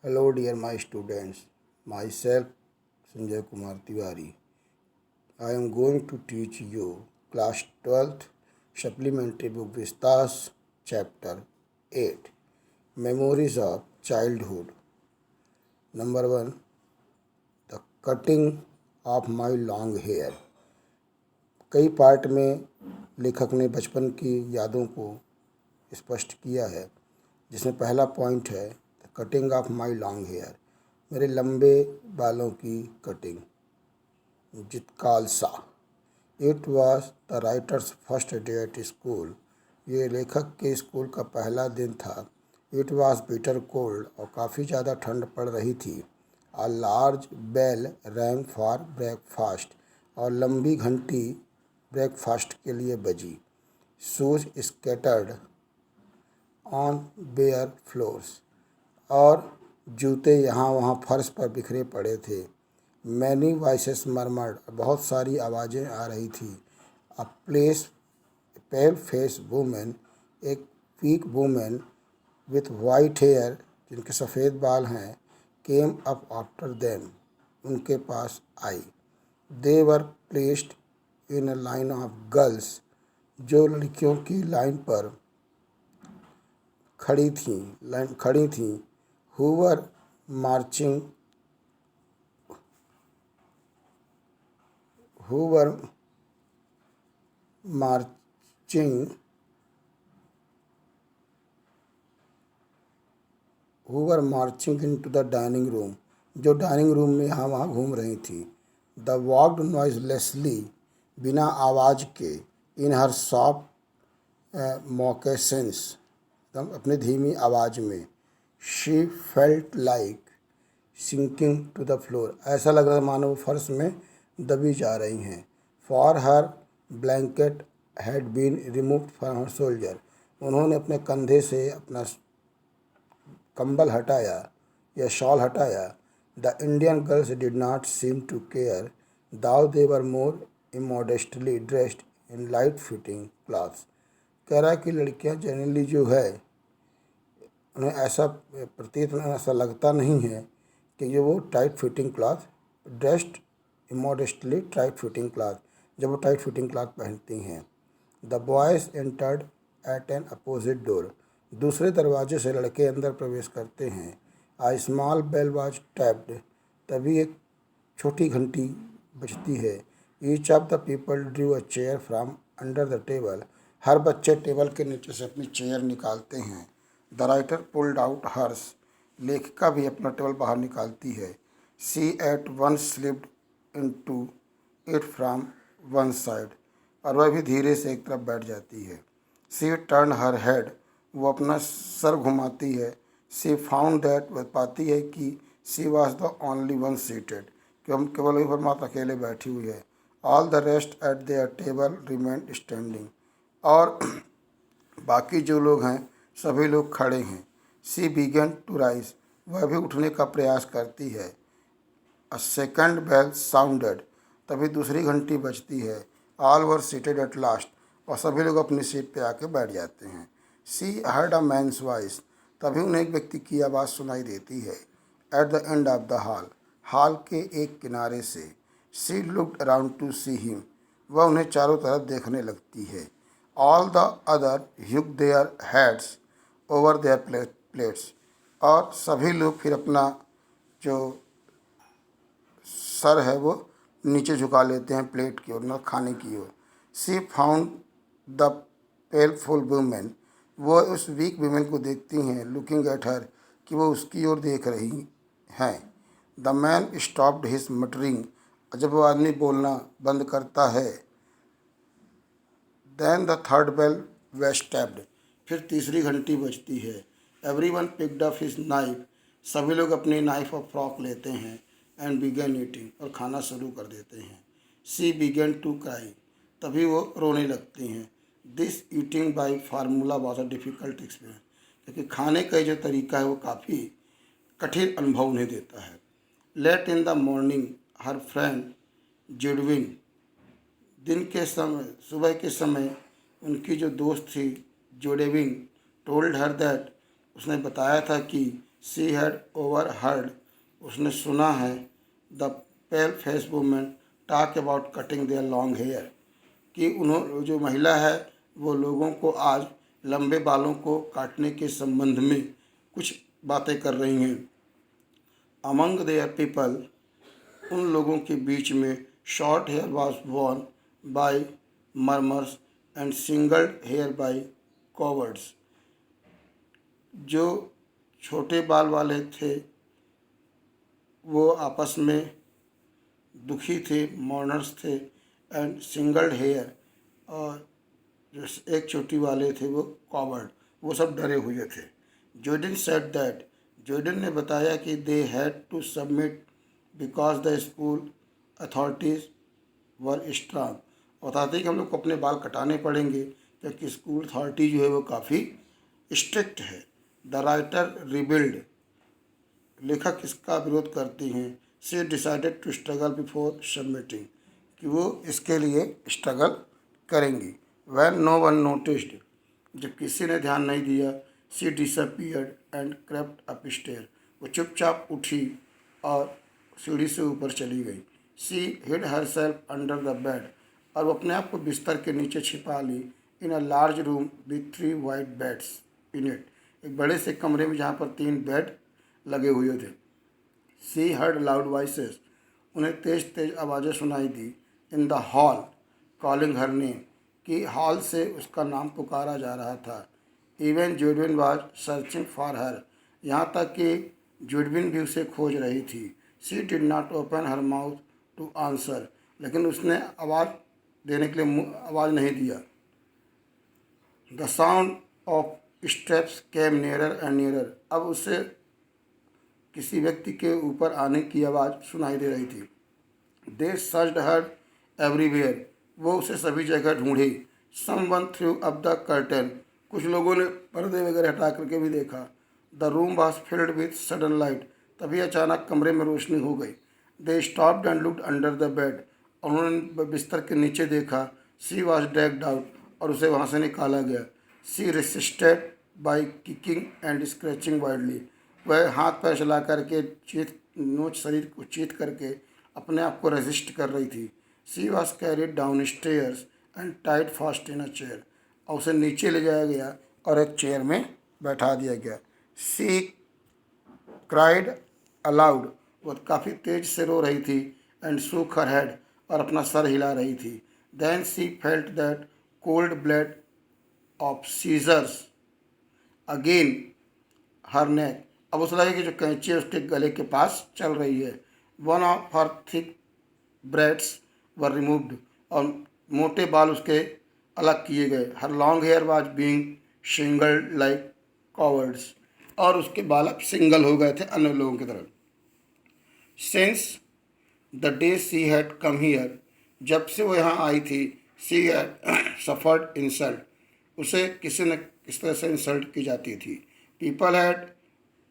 Hello, dear my students. Myself, Sanjay Kumar Tiwari. I am going to teach you class 12th supplementary book Vistas chapter 8 Memories of Childhood. Number 1, The Cutting of My Long Hair. कई part में लेखक ने बचपन की यादों को स्पष्ट किया है, जिसमें पहला पॉइंट है the cutting of my long hair, मेरे लंबे बालों की cutting. Zitkala Sa, it was the writer's first day at school, ये लेखक के स्कूल का पहला दिन था। इट वॉज बिटर कोल्ड, और काफ़ी ज़्यादा ठंड पड़ रही थी। A large bell rang for breakfast, और लंबी घंटी ब्रेकफास्ट के लिए बजी। Shoes scattered on bare floors, और जूते यहाँ वहाँ फर्श पर बिखरे पड़े थे। मैनी वॉइसेस मरमर्ड, बहुत सारी आवाज़ें आ रही थी। अ पेल फेस वुमेन, एक weak women with white hair, जिनके सफ़ेद बाल हैं, केम अप आफ्टर देम, उनके पास आई। They were placed in a line of girls, जो लड़कियों की लाइन पर खड़ी थीं, who were marching who were marching who were marching into the dining room, जो डाइनिंग रूम में यहाँ वहाँ घूम रही थी। द वॉक्ड नॉइजलेसली, बिना आवाज़ के, इन हर सॉफ्ट मोकेसेंस, अपने धीमी आवाज़ में। She felt like sinking to the floor, ऐसा लग रहा था मानो वो फर्श में दबी जा रही हैं। For her blanket had been removed from her shoulder, उन्होंने अपने कंधे से अपना कंबल हटाया या शॉल हटाया। The Indian girls did not seem to care, though they were more immodestly dressed in light fitting clothes. कह रहा है कि लड़कियां जनरली जो है, उन्हें ऐसा प्रतीत ऐसा लगता नहीं है कि ये वो tight fitting cloth dressed immodestly tight fitting cloth, जब वो टाइट फिटिंग क्लॉथ पहनती हैं। The boys entered at an opposite door, दूसरे दरवाजे से लड़के अंदर प्रवेश करते हैं। A small bell was tapped, तभी एक छोटी घंटी बजती है। Each of the people drew a chair from under the table, हर बच्चे टेबल के नीचे से अपनी चेयर निकालते हैं। The writer pulled out hers, लेखिका भी अपना टेबल बाहर निकालती है। She at one slipped into it from one side, और वह भी धीरे से एक तरफ बैठ जाती है। सी टर्न हर हेड, वो अपना सर घुमाती है। सी फाउंड दैट, वह पाती है कि she was the only one seated, कि हम केवल वही पर मात्र अकेले बैठी हुई है। All the rest at there table remained standing, और बाकी जो लोग हैं सभी लोग खड़े हैं। सी बिगन टू राइज, वह भी उठने का प्रयास करती है। अ सेकंड बेल साउंडेड, तभी दूसरी घंटी बजती है। All were seated at last, और सभी लोग अपनी सीट पे आके बैठ जाते हैं। She heard a man's voice, तभी उन्हें एक व्यक्ति की आवाज़ सुनाई देती है। At the end of the hall के एक किनारे से। She looked around to see him, वह उन्हें चारों तरफ देखने लगती है। All the other hung their heads over their plates, और सभी लोग फिर अपना जो सर है वो नीचे झुका लेते हैं प्लेट की ओर, न खाने की ओर। सी फाउंड द पेलफुल वुमेन, वो उस वीक वुमेन को देखती हैं, लुकिंग एट हर, कि वो उसकी ओर देख रही हैं। The man stopped his muttering, जब वो आदमी बोलना बंद करता है। Then the third bell was tapped, फिर तीसरी घंटी बजती है। Everyone picked up his knife, सभी लोग अपनी नाइफ और फ्रॉक लेते हैं। एंड बिगन ईटिंग, और खाना शुरू कर देते हैं। सी बिगन टू क्राई, तभी वो रोने लगती हैं। This eating by formula was a difficult experience, क्योंकि खाने का जो तरीका है वो काफ़ी कठिन अनुभव उन्हें देता है। Late in the morning her friend Judewin, दिन के समय, सुबह के समय उनकी जो दोस्त थी जोडेविन, टोल्ड हर दैट, उसने बताया था कि शी हैड ओवर हर्ड, उसने सुना है, the pale face women talk about cutting their long hair, कि उन्होंने जो महिला है वो लोगों को आज लंबे बालों को काटने के संबंध में कुछ बातें कर रही हैं। अमंग देयर पीपल, उन लोगों के बीच में short hair was worn by mourners and shingled hair by cowards, जो छोटे बाल वाले थे वो आपस में दुखी थे, मॉर्नर्स थे, एंड सिंगल्ड हेयर, और जो एक चोटी वाले थे वो कॉवर्ड, वो सब डरे हुए थे। जोर्डन सेड दैट, जोर्डन ने बताया कि they had to submit because the school authorities were strong, बताते कि हम लोग को अपने बाल कटाने पड़ेंगे क्योंकि स्कूल अथॉरिटी जो है वो काफ़ी स्ट्रिक्ट है। द राइटर रिबिल्ड, लेखक इसका विरोध करती हैं। She decided to struggle before submitting, कि वो इसके लिए स्ट्रगल करेंगी। वैन नो वन नोटिस्ड, जब किसी ने ध्यान नहीं दिया, she disappeared and crept up stair, वो चुपचाप उठी और सीढ़ी से ऊपर चली गई। She hid herself under the bed, और वो अपने आप को बिस्तर के नीचे छिपा ली। In a large room with 3 white beds in it, एक बड़े से कमरे में जहाँ पर 3 बेड लगे हुए थे। शी हर्ड लाउड वॉइसेस, उन्हें तेज तेज आवाज़ें सुनाई दी। In the hall calling her name, कि हॉल से उसका नाम पुकारा जा रहा था। इवन जुडविन वाज सर्चिंग फॉर हर, यहाँ तक कि जुडविन भी उसे खोज रही थी। She did not open her mouth to answer, लेकिन उसने आवाज़ देने के लिए आवाज़ नहीं दिया। The sound of steps came nearer and nearer, अब उसे किसी व्यक्ति के ऊपर आने की आवाज़ सुनाई दे रही थी। दे सर्च्ड हर एवरीवेयर, वो उसे सभी जगह ढूंढी। Someone through up the curtain, कुछ लोगों ने पर्दे वगैरह हटा करके भी देखा। The room was filled with sudden light, तभी अचानक कमरे में रोशनी हो गई। They stopped and looked under the bed, उन्होंने बिस्तर के नीचे देखा। शी वॉज ड्रैग्ड आउट, और उसे वहाँ से निकाला गया। She resisted by kicking and scratching wildly, वह हाथ पैर चला करके नोच शरीर को चीत करके अपने आप को रेजिस्ट कर रही थी। She was carried down stairs and tied fast in a chair, और उसे नीचे ले जाया गया और एक चेयर में बैठा दिया गया। शी क्राइड अलाउड, वह काफ़ी तेज से रो रही थी। एंड शूक हर हेड, और अपना सर हिला रही थी। Then she felt that cold blood of scissors again her neck, अब उसे लगे कि जो कैंची है उसके गले के पास चल रही है। One of her thick braids were removed, और मोटे बाल उसके अलग किए गए। Her long hair was being singled like cowards, और उसके बाल अब सिंगल हो गए थे अन्य लोगों की तरह। Since the day she had come here, जब से वो यहाँ आई थी, शी हैड सफर्ड इंसल्ट, उसे किसी न किस तरह से इंसल्ट की जाती थी। People had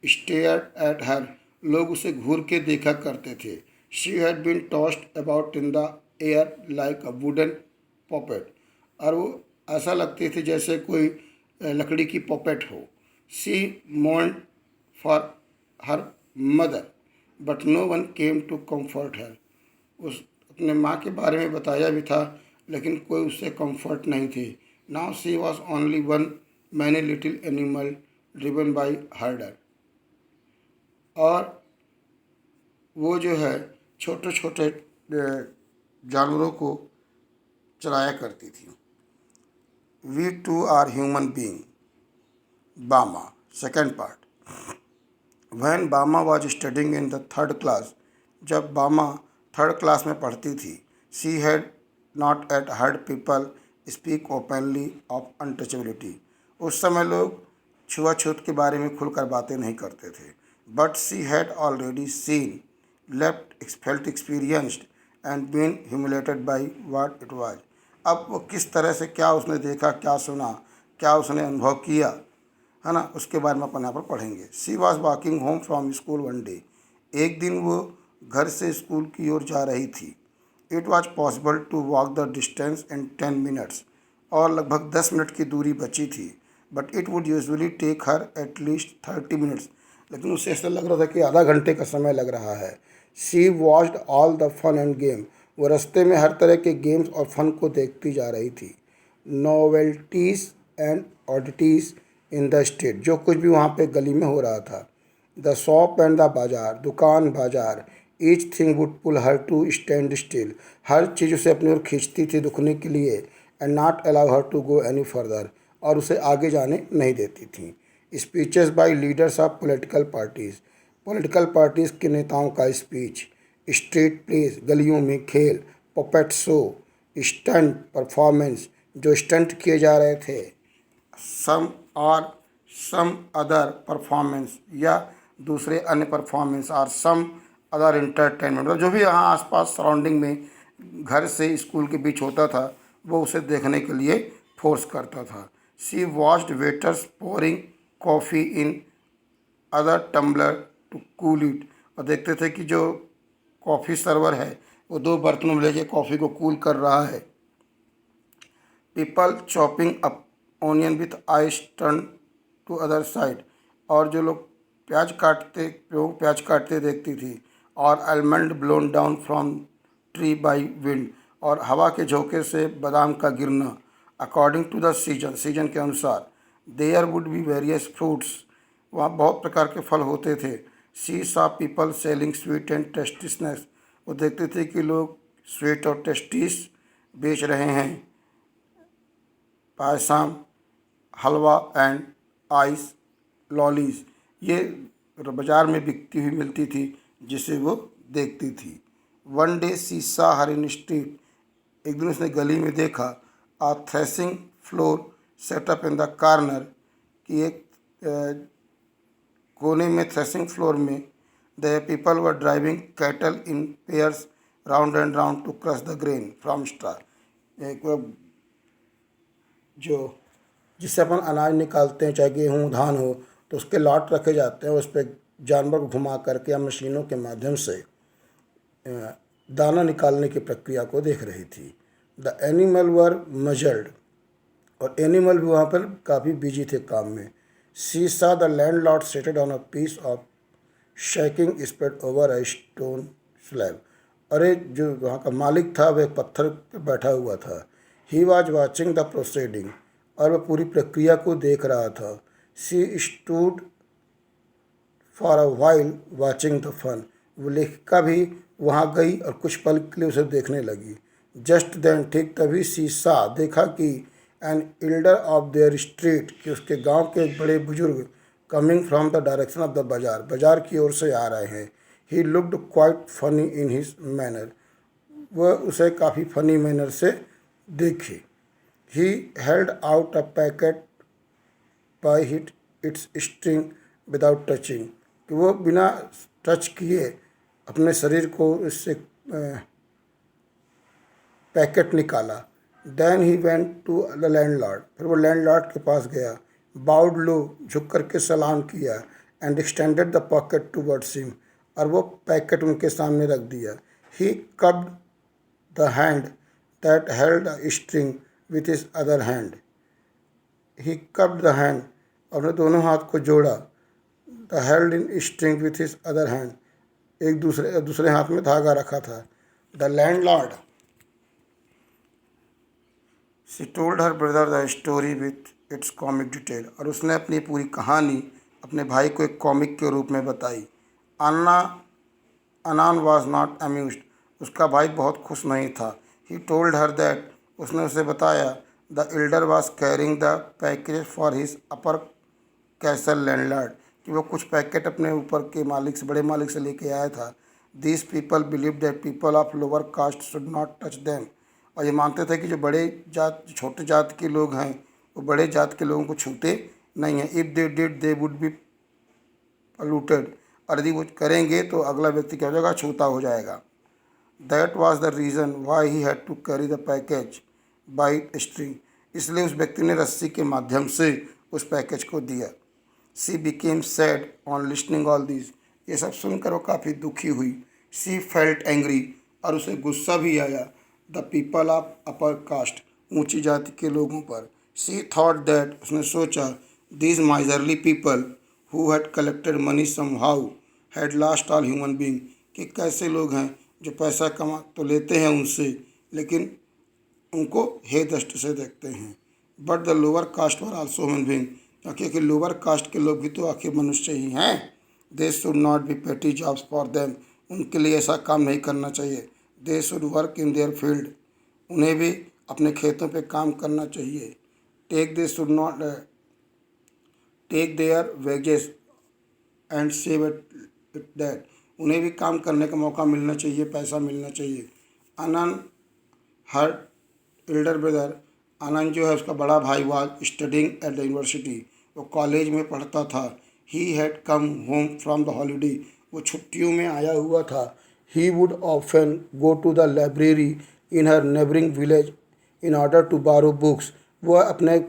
stared at her, लोग उसे घूर के देखा करते थे। She had been tossed about in the air like a wooden poppet, और वो ऐसा लगती थी जैसे कोई लकड़ी की पॉपेट हो। She mourned for her mother but no one came to comfort her, उस अपने माँ के बारे में बताया भी था लेकिन कोई उससे कंफर्ट नहीं थी। Now she was only one many little animal driven by हर्डर, और वो जो है छोटे छोटे जानवरों को चलाया करती थी। We too are human being, Bama, second part. When Bama was studying in the 3rd class, जब बामा 3rd क्लास में पढ़ती थी, she had not yet heard people speak openly of untouchability, उस समय लोग छुआछूत के बारे में खुलकर बातें नहीं करते थे। But she had already seen, left felt experienced and been humiliated by what it was, अब वो किस तरह से क्या उसने देखा, क्या सुना, क्या उसने अनुभव किया, है ना, उसके बारे में अपन यहाँ पर पढ़ेंगे। She was walking home from school one day, एक दिन वो घर से स्कूल की ओर जा रही थी। It was possible to walk the distance in 10 minutes, और लगभग 10 मिनट की दूरी बची थी। But it would usually take her at least 30 minutes, लेकिन उसे ऐसा लग रहा था कि आधा घंटे का समय लग रहा है। She watched all the fun and game. वो रास्ते में हर तरह के गेम्स और फन को देखती जा रही थी। नोवेल्टीज एंड ऑडिटीज इन द स्ट्रीट, जो कुछ भी वहाँ पे गली में हो रहा था। द शॉप एंड द बाजार, दुकान बाजार। Each thing would pull her to stand still, हर चीज़ उसे अपनी ओर खींचती थी रुकने के लिए। And not allow her to go any further, और उसे आगे जाने नहीं देती थी। Speeches by leaders of political parties के नेताओं का स्पीच। स्ट्रीट प्लेस, गलियों में खेल। पपेट शो, स्टंट परफॉर्मेंस, जो स्टंट किए जा रहे थे। सम और सम अदर परफॉर्मेंस, या दूसरे अन्य परफॉर्मेंस। और सम अदर इंटरटेनमेंट, मतलब जो भी यहाँ आसपास सराउंडिंग में घर से स्कूल के बीच होता था वो उसे देखने के लिए फोर्स करता था। She watched waiters pouring coffee in other tumbler to cool it, और देखते थे कि जो कॉफ़ी सर्वर है वो दो बर्तनों में लेके कॉफ़ी को कूल कर रहा है। People chopping up onion with ice turn to other side, और जो लोग प्याज काटते देखती थी। और almond blown down from tree by wind, और हवा के झोंके से बादाम का गिरना। अकॉर्डिंग टू द सीजन के अनुसार। There would be various fruits, वहाँ बहुत प्रकार के फल होते थे। She saw people selling sweet and tasty snacks, वो देखते थे कि लोग स्वीट और टेस्टीज बेच रहे हैं। पायसम, हलवा एंड आइस लॉलीज, ये बाज़ार में बिकती हुई मिलती थी जिसे वो देखती थी। वन डे शी सा हर इन स्ट्रीट, एक दिन उसने गली में देखा। A threshing floor setup in the corner, कि एक कोने में थ्रेसिंग फ्लोर में the people were driving cattle in pairs round and round to crush the grain from straw. एक जो जिससे अपन अनाज निकालते हैं, चाहे गेहूँ धान हो, तो उसके लॉट रखे जाते हैं, उस पर जानवर को घुमा करके या मशीनों के माध्यम से दाना निकालने की प्रक्रिया को देख रही थी। द एनिमल वर मजल्ड, और एनिमल भी वहाँ पर काफ़ी बिजी थे काम में। She saw the landlord seated on a piece of sacking spread over a stone slab, अरे जो वहाँ का मालिक था वह पत्थर पर बैठा हुआ था। He was watching the proceeding, और वह पूरी प्रक्रिया को देख रहा था। She stood for a while watching the fun, वो लेखिका भी वहाँ गई और कुछ पल के लिए उसे देखने लगी। जस्ट देन, ठीक तभी शी सा, देखा कि an elder of their street, कि उसके गांव के एक बड़े बुजुर्ग coming from the direction of the बाजार, बाजार की ओर से आ रहे हैं। He looked quite funny in his manner, वह उसे काफ़ी फनी मैनर से देखे। He held out a packet by hit it's string without touching, कि वो बिना टच किए अपने शरीर को इससे पैकेट निकाला। Then he went to the landlord, फिर वो लैंडलॉर्ड के पास गया। बाउड लो, झुक करके सलाम किया। And extended the pocket towards him, और वो पैकेट उनके सामने रख दिया। He cupped the hand that held the string with his other hand, he cupped the hand, और दोनों हाथ को जोड़ा। The held in string with his other hand, एक दूसरे हाथ में धागा रखा था। The landlord, she told her brother the story with its comic detail, और उसने अपनी पूरी कहानी अपने भाई को एक कॉमिक के रूप में बताई। अन्ना अनान वॉज नॉट अम्यूज्ड, उसका भाई बहुत खुश नहीं था। ही टोल्ड हर दैट, उसने उसे बताया। The Elder was carrying the package for his upper castle landlord, कि वो कुछ पैकेट अपने ऊपर के मालिक से, बड़े मालिक से लेके आया था। These people believe that people of lower caste should not touch them, और ये मानते थे कि जो बड़े जात छोटे जात के लोग हैं वो बड़े जात के लोगों को छूते नहीं हैं। If they did they would be polluted, और यदि वो करेंगे तो अगला व्यक्ति क्या हो जाएगा, छूता हो जाएगा। That was the reason why he had to carry the package by string, इसलिए उस व्यक्ति ने रस्सी के माध्यम से उस पैकेज को दिया। सी became sad on listening all this, ये सब सुनकर वो काफ़ी दुखी हुई। सी फेल्ट एंग्री, और उसे गुस्सा भी आया। The people of upper caste, ऊंची जाति के लोगों पर। सी थॉट दैट, उसने सोचा, these miserly people who had collected money somehow had lost all human being, कि कैसे लोग हैं जो पैसा कमा तो लेते हैं उनसे, लेकिन उनको हे दृष्टि से देखते हैं। But the lower caste were also human being, क्योंकि लोअर कास्ट के लोग भी तो आखिर मनुष्य ही हैं। They should not be petty jobs for them, उनके लिए ऐसा काम नहीं करना चाहिए। They should work in their field, उन्हें भी अपने खेतों पे काम करना चाहिए। Take they should not take their wages and save it that, उन्हें भी काम करने का मौका मिलना चाहिए, पैसा मिलना चाहिए। आनंद हर एल्डर ब्रदर, आनंद जो है उसका बड़ा भाई, was studying at the university, वो कॉलेज में पढ़ता था। He had come home from the holiday, वो छुट्टियों में आया हुआ था। He would often go to the library in her neighbouring village in order to borrow books, वह अपने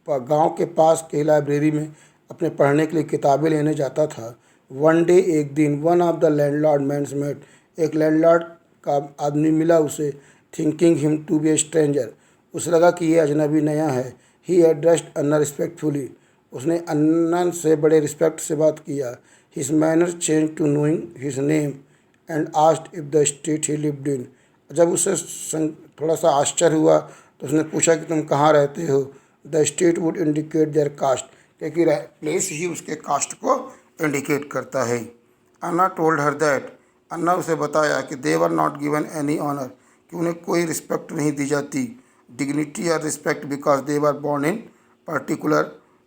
गांव के पास के लाइब्रेरी में अपने पढ़ने के लिए किताबें लेने जाता था। वन डे, एक दिन, one of the landlord man's met, एक लैंडलॉर्ड का आदमी मिला उसे। Thinking him to be a stranger, उसे लगा कि ये अजनबी नया है। ही एड्रेस्ड अन्ना रिस्पेक्टफुली, उसने अन्ना से बड़े रिस्पेक्ट से बात किया। His manner change to knowing his name and asked if the street he lived in, जब उसे थोड़ा सा आश्चर्य हुआ तो उसने पूछा कि तुम कहाँ रहते हो। The street would indicate their caste, क्योंकि प्लेस ही उसके कास्ट को इंडिकेट करता है। अन्ना टोल्ड हर दैट, अन्ना उसे बताया कि they were not given any honour, कि उन्हें कोई रिस्पेक्ट नहीं दी जाती। डिग्निटी और respect because they were born in particular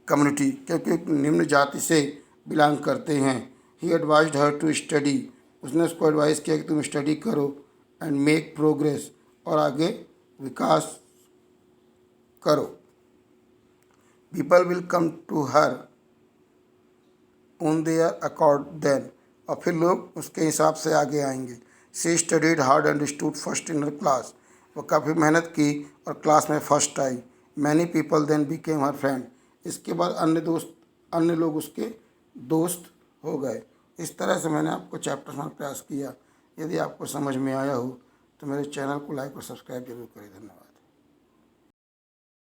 community, क्योंकि एक निम्न जाति से बिलोंग करते हैं। He advised her to study, उसने उसको एडवाइस किया कि तुम स्टडी करो एंड मेक प्रोग्रेस, और आगे विकास करो। People will come to her on their accord then, और फिर लोग उसके हिसाब से आगे आएंगे। She studied hard and stood first in her class, वो काफ़ी मेहनत की और क्लास में फर्स्ट आई। Many people then became her friend, इसके बाद अन्य लोग उसके दोस्त हो गए। इस तरह से मैंने आपको चैप्टर समझ प्रयास किया। यदि आपको समझ में आया हो तो मेरे चैनल को लाइक और सब्सक्राइब जरूर करें। धन्यवाद।